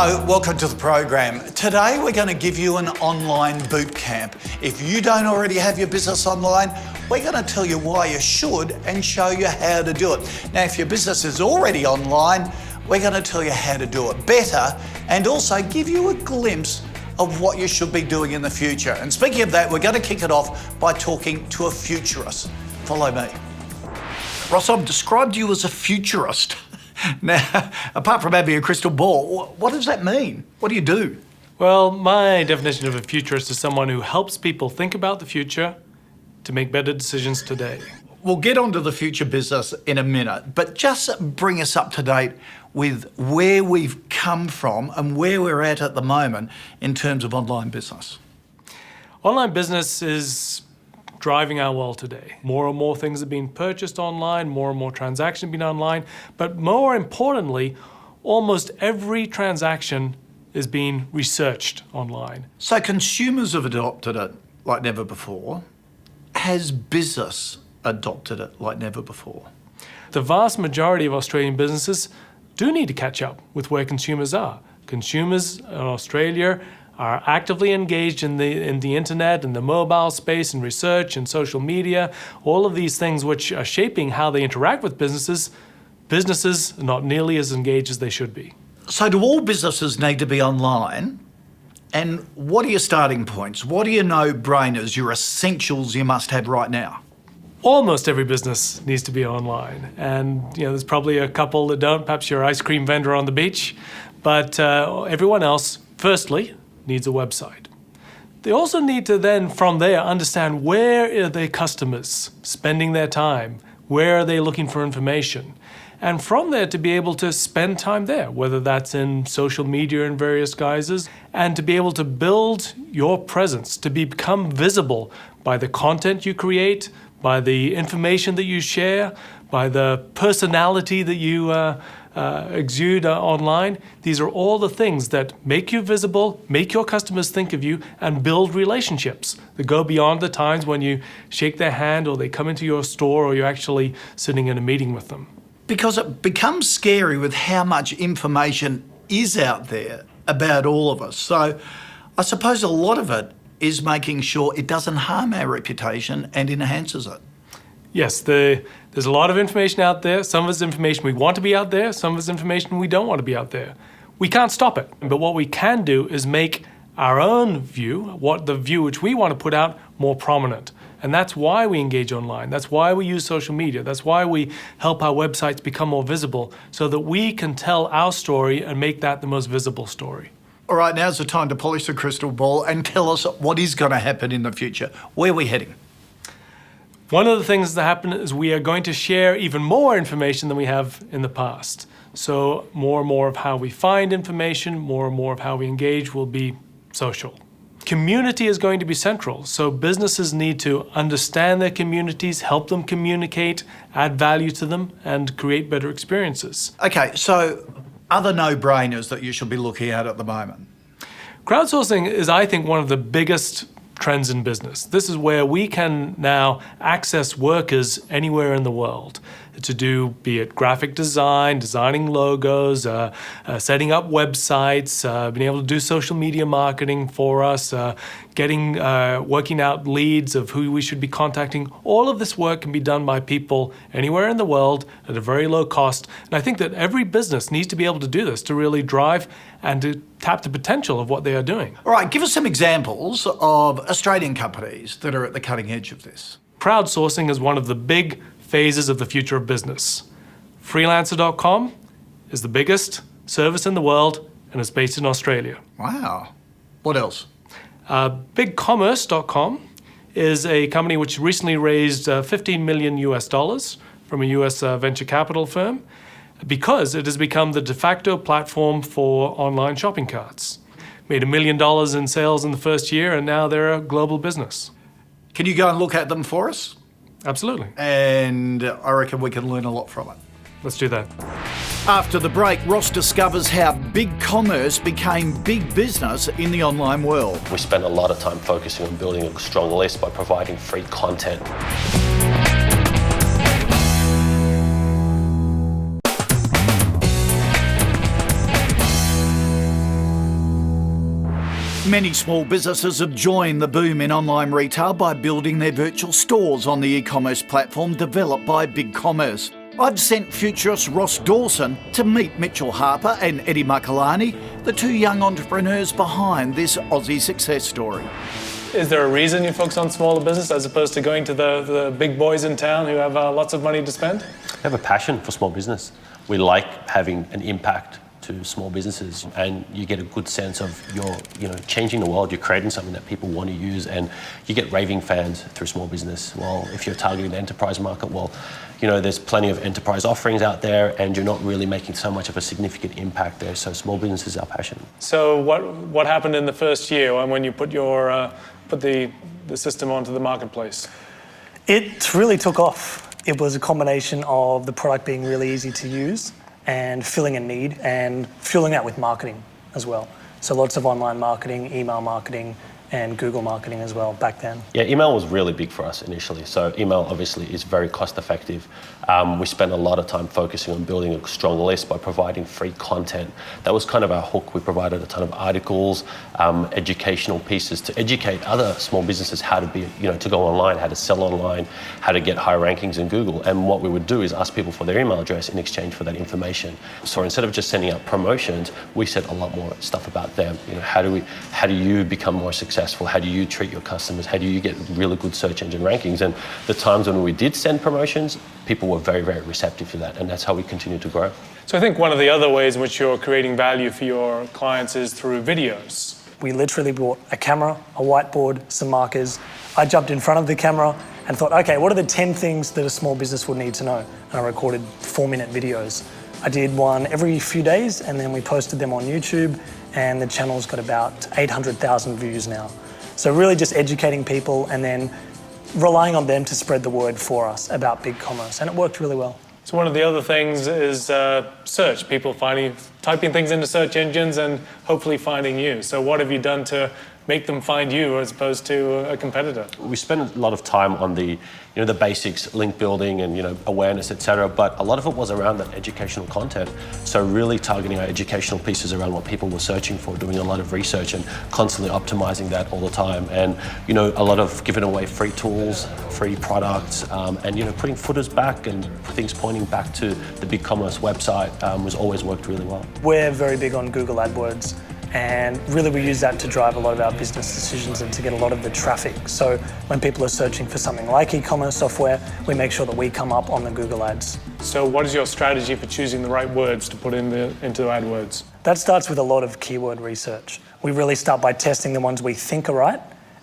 Hello, welcome to the program. Today we're going to give you an online boot camp. If you don't already have your business online, we're going to tell you why you should and show you how to do it. Now, if your business is already online, we're going to tell you how to do it better and also give you a glimpse of what you should be doing in the future. And speaking of that, we're going to kick it off by talking to a futurist. Follow me. Ross, I've described you as a futurist. Now, apart from having a crystal ball, what does that mean? What do you do? Well, my definition of a futurist is someone who helps people think about the future to make better decisions today. We'll get onto the future business in a minute, but just bring us up to date with where we've come from and where we're at the moment in terms of online business. Online business is driving our world today. More and more things are being purchased online, more and more transactions being online, but more importantly, almost every transaction is being researched online. So consumers have adopted it like never before. Has business adopted it like never before? The vast majority of Australian businesses do need to catch up with where consumers are. Consumers in Australia are actively engaged in the internet and the mobile space and research and social media, all of these things which are shaping how they interact with businesses. Businesses are not nearly as engaged as they should be. So do all businesses need to be online? And what are your starting points? What are your no-brainers, your essentials you must have right now? Almost every business needs to be online. And there's probably a couple that don't, perhaps your ice cream vendor on the beach, but everyone else, firstly, needs a website. They also need to then, from there, understand where are their customers spending their time, where are they looking for information, and from there to be able to spend time there, whether that's in social media in various guises, and to be able to build your presence, to become visible by the content you create, by the information that you share, by the personality that you exude online. These are all the things that make you visible, make your customers think of you, and build relationships that go beyond the times when you shake their hand or they come into your store or you're actually sitting in a meeting with them. Because it becomes scary with how much information is out there about all of us. So I suppose a lot of it is making sure it doesn't harm our reputation and enhances it. Yes, there's a lot of information out there. Some of it's information we want to be out there. Some of it's information we don't want to be out there. We can't stop it. But what we can do is make our own view, the view which we want to put out, more prominent. And that's why we engage online. That's why we use social media. That's why we help our websites become more visible so that we can tell our story and make that the most visible story. All right, now's the time to polish the crystal ball and tell us what is going to happen in the future. Where are we heading? One of the things that happen is we are going to share even more information than we have in the past. So more and more of how we find information, more and more of how we engage will be social. Community is going to be central. So businesses need to understand their communities, help them communicate, add value to them, and create better experiences. Okay, so other no-brainers that you should be looking at the moment? Crowdsourcing is, I think, one of the biggest trends in business. This is where we can now access workers anywhere in the world to do, be it graphic design, designing logos, setting up websites, being able to do social media marketing for us, working out leads of who we should be contacting. All of this work can be done by people anywhere in the world at a very low cost. And I think that every business needs to be able to do this to really drive and to tap the potential of what they are doing. All right, give us some examples of Australian companies that are at the cutting edge of this. Crowdsourcing is one of the big phases of the future of business. Freelancer.com is the biggest service in the world and is based in Australia. Wow. What else? BigCommerce.com is a company which recently raised $15 million from a US venture capital firm because it has become the de facto platform for online shopping carts. Made $1 million in sales in the first year and now they're a global business. Can you go and look at them for us? Absolutely. And I reckon we can learn a lot from it. Let's do that. After the break, Ross discovers how BigCommerce became big business in the online world. We spent a lot of time focusing on building a strong list by providing free content. Many small businesses have joined the boom in online retail by building their virtual stores on the e-commerce platform developed by BigCommerce. I've sent futurist Ross Dawson to meet Mitchell Harper and Eddie Makalani, the two young entrepreneurs behind this Aussie success story. Is there a reason you focus on smaller business as opposed to going to the big boys in town who have lots of money to spend? We have a passion for small business. We like having an impact to small businesses, and you get a good sense of you're changing the world. You're creating something that people want to use, and you get raving fans through small business. Well, if you're targeting the enterprise market, well, there's plenty of enterprise offerings out there, and you're not really making so much of a significant impact there. So small business is our passion. So what happened in the first year when you put the system onto the marketplace? It really took off. It was a combination of the product being really easy to use and filling a need and fueling that with marketing as well. So lots of online marketing, email marketing, and Google marketing as well back then. Yeah, email was really big for us initially. So email obviously is very cost effective. We spent a lot of time focusing on building a strong list by providing free content. That was kind of our hook. We provided a ton of articles, educational pieces to educate other small businesses how to be, to go online, how to sell online, how to get high rankings in Google. And what we would do is ask people for their email address in exchange for that information. So instead of just sending out promotions, we said a lot more stuff about them. How do you become more successful? How do you treat your customers? How do you get really good search engine rankings? And the times when we did send promotions, people were very, very receptive to that. And that's how we continue to grow. So I think one of the other ways in which you're creating value for your clients is through videos. We literally bought a camera, a whiteboard, some markers. I jumped in front of the camera and thought, okay, what are the 10 things that a small business would need to know? And I recorded 4-minute videos. I did one every few days, and then we posted them on YouTube, and the channel's got about 800,000 views now. So really just educating people and then relying on them to spread the word for us about BigCommerce, and it worked really well. So one of the other things is search. People typing things into search engines and hopefully finding you. So what have you done to make them find you as opposed to a competitor? We spent a lot of time on the basics, link building and awareness, etc. But a lot of it was around that educational content. So really targeting our educational pieces around what people were searching for, doing a lot of research and constantly optimizing that all the time. And a lot of giving away free tools, free products, and putting footers back and things pointing back to the BigCommerce website was always worked really well. We're very big on Google AdWords. And really we use that to drive a lot of our business decisions and to get a lot of the traffic. So when people are searching for something like e-commerce software, we make sure that we come up on the Google ads. So what is your strategy for choosing the right words to put into AdWords? That starts with a lot of keyword research. We really start by testing the ones we think are right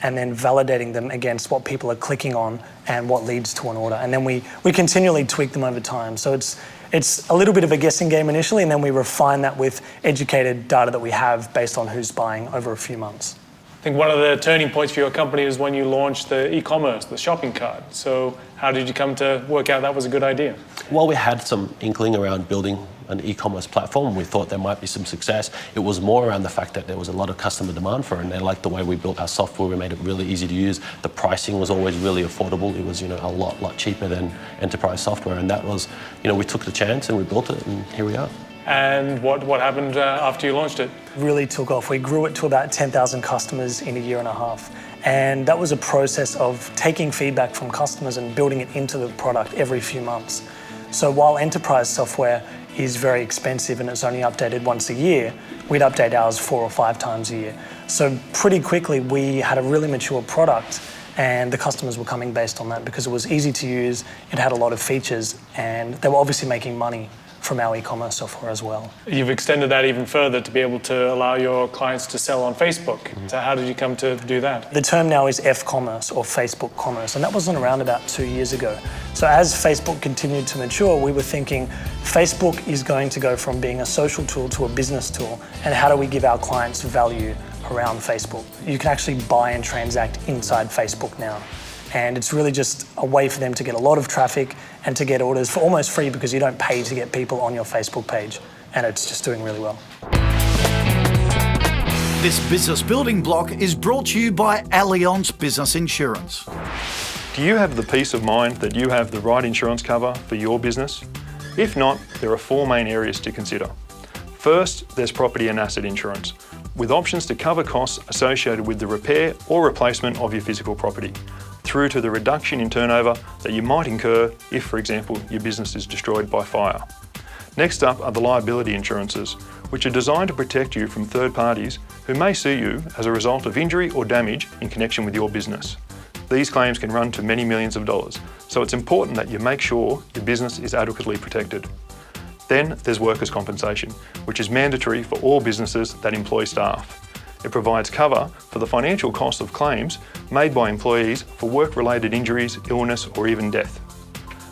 and then validating them against what people are clicking on and what leads to an order. And then we continually tweak them over time. So it's a little bit of a guessing game initially, and then we refine that with educated data that we have based on who's buying over a few months. I think one of the turning points for your company was when you launched the e-commerce, the shopping cart. So how did you come to work out that was a good idea? Well, we had some inkling around building an e-commerce platform. We thought there might be some success. It was more around the fact that there was a lot of customer demand for it, and they liked the way we built our software. We made it really easy to use. The pricing was always really affordable. It was, a lot cheaper than enterprise software, and that was, we took the chance and we built it, and here we are. And what happened after you launched it? Really took off. We grew it to about 10,000 customers in a year and a half. And that was a process of taking feedback from customers and building it into the product every few months. So while enterprise software is very expensive and it's only updated once a year, we'd update ours 4 or 5 times a year. So pretty quickly we had a really mature product, and the customers were coming based on that because it was easy to use, it had a lot of features, and they were obviously making money from our e-commerce software as well. You've extended that even further to be able to allow your clients to sell on Facebook. So how did you come to do that? The term now is F-commerce or Facebook commerce, and that wasn't around about 2 years ago. So as Facebook continued to mature, we were thinking Facebook is going to go from being a social tool to a business tool, and how do we give our clients value around Facebook? You can actually buy and transact inside Facebook now. And it's really just a way for them to get a lot of traffic and to get orders for almost free because you don't pay to get people on your Facebook page. And it's just doing really well. This business building block is brought to you by Allianz Business Insurance. Do you have the peace of mind that you have the right insurance cover for your business? If not, there are 4 main areas to consider. First, there's property and asset insurance, with options to cover costs associated with the repair or replacement of your physical property, through to the reduction in turnover that you might incur if, for example, your business is destroyed by fire. Next up are the liability insurances, which are designed to protect you from third parties who may sue you as a result of injury or damage in connection with your business. These claims can run to many millions of dollars, so it's important that you make sure your business is adequately protected. Then there's workers' compensation, which is mandatory for all businesses that employ staff. It provides cover for the financial cost of claims made by employees for work-related injuries, illness, or even death.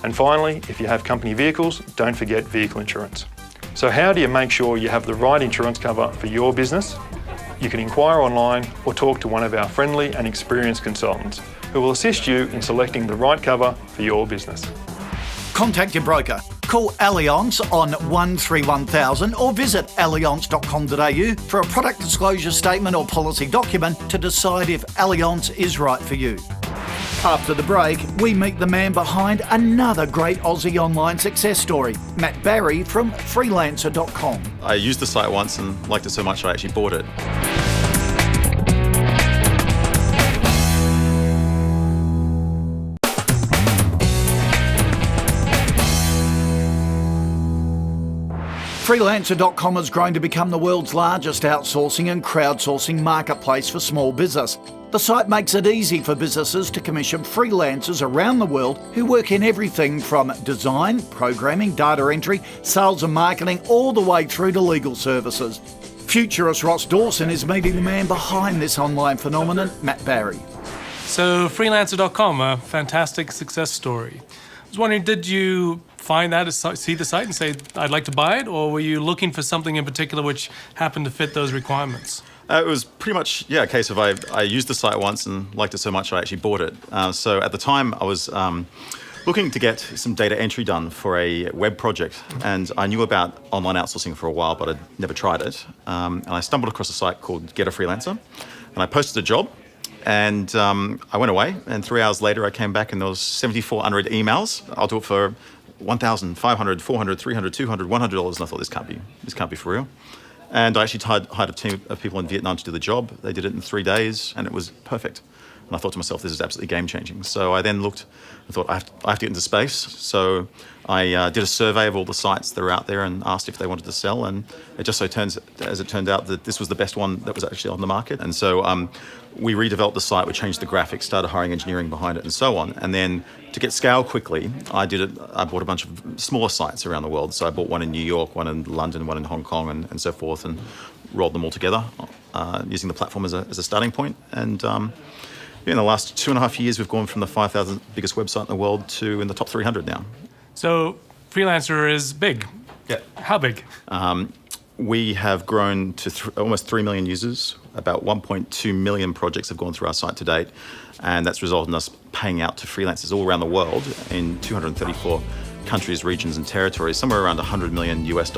And finally, if you have company vehicles, don't forget vehicle insurance. So how do you make sure you have the right insurance cover for your business? You can inquire online or talk to one of our friendly and experienced consultants who will assist you in selecting the right cover for your business. Contact your broker. Call Allianz on 131000 or visit allianz.com.au for a product disclosure statement or policy document to decide if Allianz is right for you. After the break, we meet the man behind another great Aussie online success story, Matt Barry from Freelancer.com. I used the site once and liked it so much I actually bought it. Freelancer.com has grown to become the world's largest outsourcing and crowdsourcing marketplace for small business. The site makes it easy for businesses to commission freelancers around the world who work in everything from design, programming, data entry, sales and marketing, all the way through to legal services. Futurist Ross Dawson is meeting the man behind this online phenomenon, Matt Barry. So Freelancer.com, a fantastic success story. I was wondering, did you find that, see the site and say, I'd like to buy it, or were you looking for something in particular which happened to fit those requirements? It was pretty much, a case of I used the site once and liked it so much I actually bought it. So at the time I was looking to get some data entry done for a web project, and I knew about online outsourcing for a while, but I'd never tried it. And I stumbled across a site called Get a Freelancer, and I posted a job. And I went away, and 3 hours later I came back and there was 7,400 emails. I'll do it for $1,500, $400, $300, $200, $100, and I thought this can't be for real. And I actually hired a team of people in Vietnam to do the job. They did it in 3 days, and it was perfect. And I thought to myself, this is absolutely game-changing. So I then looked and thought, I have to get into space. So I did a survey of all the sites that are out there and asked if they wanted to sell. And it just so turned out that this was the best one that was actually on the market. And so we redeveloped the site, we changed the graphics, started hiring engineering behind it, and so on. And then to get scale quickly, I bought a bunch of smaller sites around the world. So I bought one in New York, one in London, one in Hong Kong, and so forth, and rolled them all together using the platform as a starting point. And in the last 2.5 years, we've gone from the 5,000 biggest website in the world to in the top 300 now. So Freelancer is big. Yeah. How big? We have grown to almost 3 million users. About 1.2 million projects have gone through our site to date, and that's resulted in us paying out to freelancers all around the world in 234 countries, regions, and territories, somewhere around $100 million US.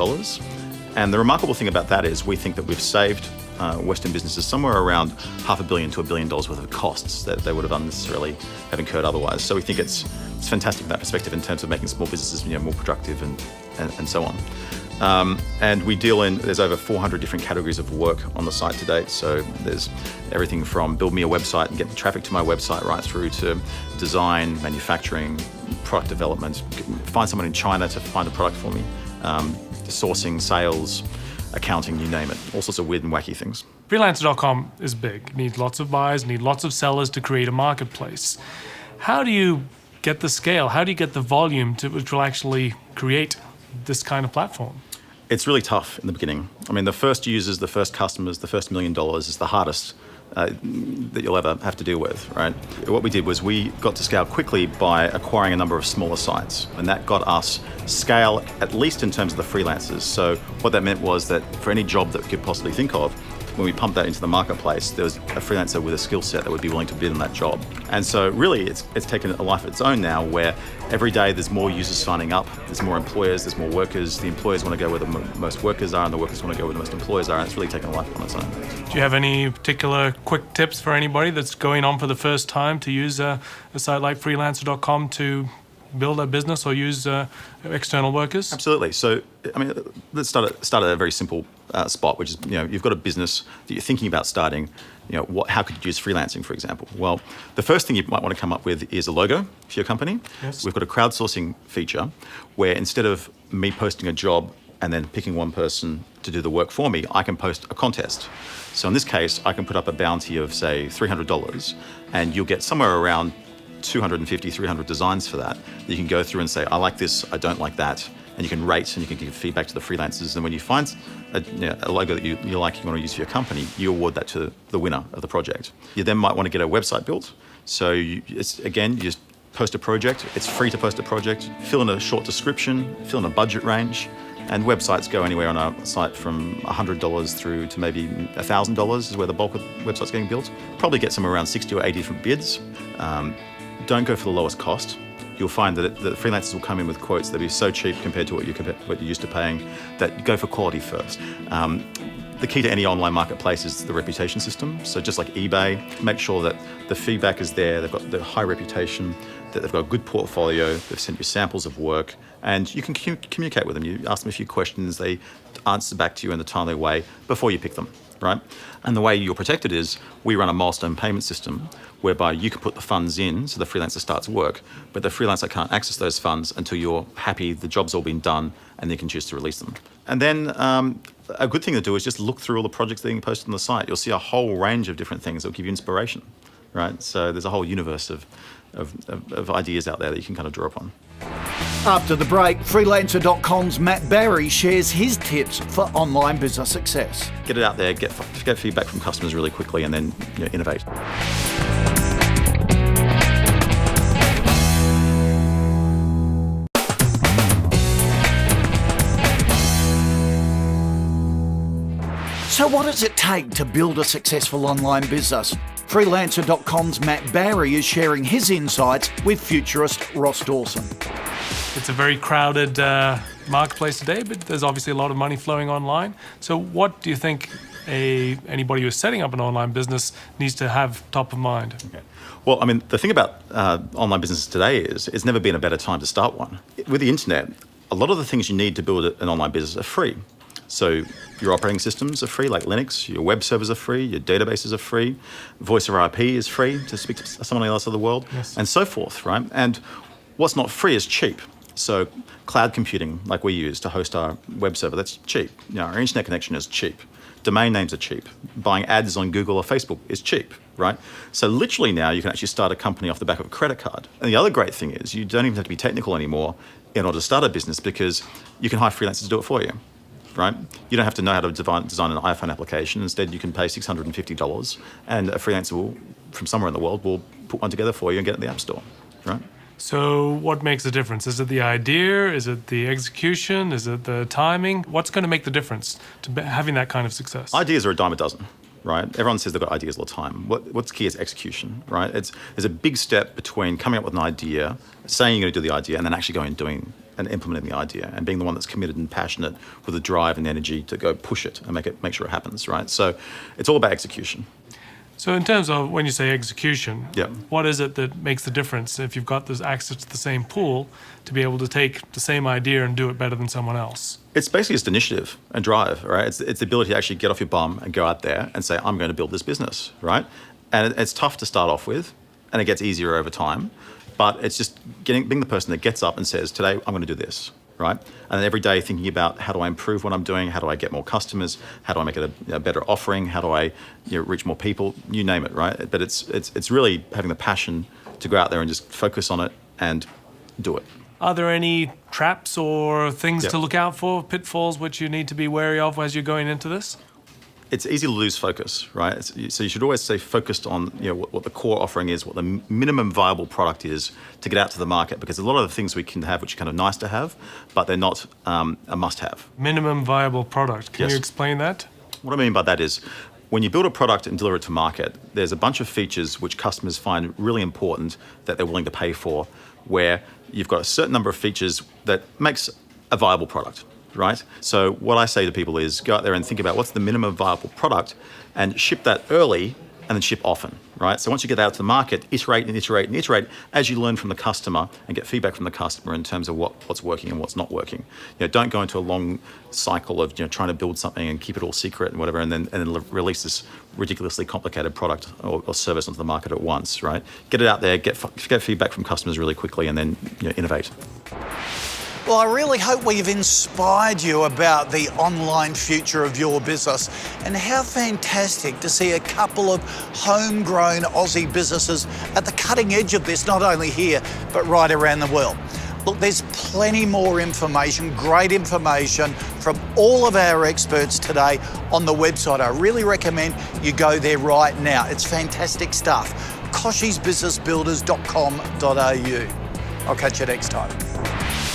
And the remarkable thing about that is we think that we've saved Western businesses somewhere around $500 million to $1 billion worth of costs that they would have unnecessarily have incurred otherwise. So we think it's fantastic from that perspective in terms of making small businesses more productive and so on. And we there's over 400 different categories of work on the site to date. So there's everything from build me a website and get the traffic to my website right through to design, manufacturing, product development, find someone in China to find a product for me, sourcing, sales, accounting, you name it, all sorts of weird and wacky things. Freelancer.com is big. Need lots of buyers, need lots of sellers to create a marketplace. How do you get the scale? How do you get the volume which will actually create this kind of platform? It's really tough in the beginning. I mean, the first users, the first customers, the first $1 million is the hardest that you'll ever have to deal with, right? What we did was we got to scale quickly by acquiring a number of smaller sites, and that got us scale, at least in terms of the freelancers. So what that meant was that for any job that we could possibly think of, when we pumped that into the marketplace, there was a freelancer with a skill set that would be willing to bid on that job. And so really it's taken a life of its own now, where every day there's more users signing up, there's more employers, there's more workers. The employers want to go where the most workers are, and the workers want to go where the most employers are, and it's really taken a life on its own. Do you have any particular quick tips for anybody that's going on for the first time to use a site like Freelancer.com to build a business or use external workers? Absolutely. So, I mean, let's start at a very simple spot, which is, you've got a business that you're thinking about starting. How could you use freelancing, for example? Well, the first thing you might want to come up with is a logo for your company. Yes. We've got a crowdsourcing feature where instead of me posting a job and then picking one person to do the work for me, I can post a contest. So in this case, I can put up a bounty of, say, $300, and you'll get somewhere around 250, 300 designs for that. You can go through and say, I like this, I don't like that, and you can rate and you can give feedback to the freelancers. And when you find a logo that you like, you want to use for your company, you award that to the winner of the project. You then might want to get a website built. So you just post a project. It's free to post a project. Fill in a short description, fill in a budget range. And websites go anywhere on our site from $100 through to maybe $1,000 is where the bulk of websites getting built. Probably get somewhere around 60 or 80 different bids. Don't go for the lowest cost. You'll find that the freelancers will come in with quotes that'll be so cheap compared to what you're used to paying that you go for quality first. The key to any online marketplace is the reputation system. So just like eBay, make sure that the feedback is there, they've got the high reputation, that they've got a good portfolio, they've sent you samples of work, and you can communicate with them. You ask them a few questions, they answer back to you in a timely way before you pick them, right? And the way you're protected is we run a milestone payment system whereby you can put the funds in so the freelancer starts work, but the freelancer can't access those funds until you're happy the job's all been done and they can choose to release them. And then a good thing to do is just look through all the projects that are being posted on the site. You'll see a whole range of different things that will give you inspiration, right? So there's a whole universe of ideas out there that you can kind of draw upon. After the break, Freelancer.com's Matt Barry shares his tips for online business success. Get it out there, get feedback from customers really quickly, and then innovate. So what does it take to build a successful online business? Freelancer.com's Matt Barry is sharing his insights with futurist Ross Dawson. It's a very crowded marketplace today, but there's obviously a lot of money flowing online. So what do you think anybody who's setting up an online business needs to have top of mind? Okay. Well, I mean, the thing about online businesses today is it's never been a better time to start one. With the internet, a lot of the things you need to build an online business are free. So your operating systems are free, like Linux, your web servers are free, your databases are free, voice over IP is free to speak to someone else in the world, yes, and so forth, right? And what's not free is cheap. So cloud computing, like we use to host our web server, that's cheap. Our internet connection is cheap. Domain names are cheap. Buying ads on Google or Facebook is cheap, right? So literally now you can actually start a company off the back of a credit card. And the other great thing is you don't even have to be technical anymore in order to start a business because you can hire freelancers to do it for you, right? You don't have to know how to design an iPhone application. Instead, you can pay $650 and a freelancer from somewhere in the world will put one together for you and get it in the App Store, right? So what makes the difference? Is it the idea? Is it the execution? Is it the timing? What's going to make the difference to having that kind of success? Ideas are a dime a dozen, right? Everyone says they've got ideas all the time. What's key is execution, right? There's a big step between coming up with an idea, saying you're going to do the idea, and then actually going and doing and implementing the idea and being the one that's committed and passionate with the drive and energy to go push it and make sure it happens, right? So it's all about execution. So in terms of when you say execution, yeah, what is it that makes the difference if you've got this access to the same pool to be able to take the same idea and do it better than someone else? It's basically just initiative and drive, right? It's the ability to actually get off your bum and go out there and say, I'm going to build this business, right? And it's tough to start off with, and it gets easier over time. But it's just being the person that gets up and says, today I'm going to do this, right? And then every day thinking about how do I improve what I'm doing? How do I get more customers? How do I make it a better offering? How do I reach more people? You name it, right? But it's really having the passion to go out there and just focus on it and do it. Are there any traps or things to look out for, pitfalls which you need to be wary of as you're going into this? It's easy to lose focus, right? So you should always stay focused on what the core offering is, what the minimum viable product is to get out to the market, because a lot of the things we can have, which are kind of nice to have, but they're not a must-have. Minimum viable product. Can you explain that? What I mean by that is when you build a product and deliver it to market, there's a bunch of features which customers find really important that they're willing to pay for, where you've got a certain number of features that makes a viable product. Right? So what I say to people is go out there and think about what's the minimum viable product and ship that early and then ship often, right? So once you get out to the market, iterate and iterate and iterate as you learn from the customer and get feedback from the customer in terms of what's working and what's not working. Don't go into a long cycle of trying to build something and keep it all secret and whatever, and then release this ridiculously complicated product or service onto the market at once, right? Get it out there, get feedback from customers really quickly, and then innovate. Well, I really hope we've inspired you about the online future of your business, and how fantastic to see a couple of homegrown Aussie businesses at the cutting edge of this, not only here, but right around the world. Look, there's plenty more information, great information from all of our experts today on the website. I really recommend you go there right now. It's fantastic stuff. kochiesbusinessbuilders.com.au. I'll catch you next time.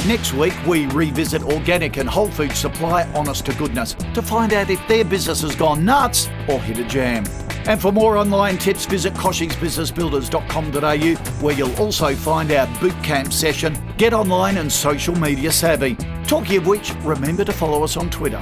Next week, we revisit organic and whole food supply honest to goodness to find out if their business has gone nuts or hit a jam. And for more online tips, visit kochiesbusinessbuilders.com.au, where you'll also find our bootcamp session, Get Online and Social Media Savvy. Talking of which, remember to follow us on Twitter.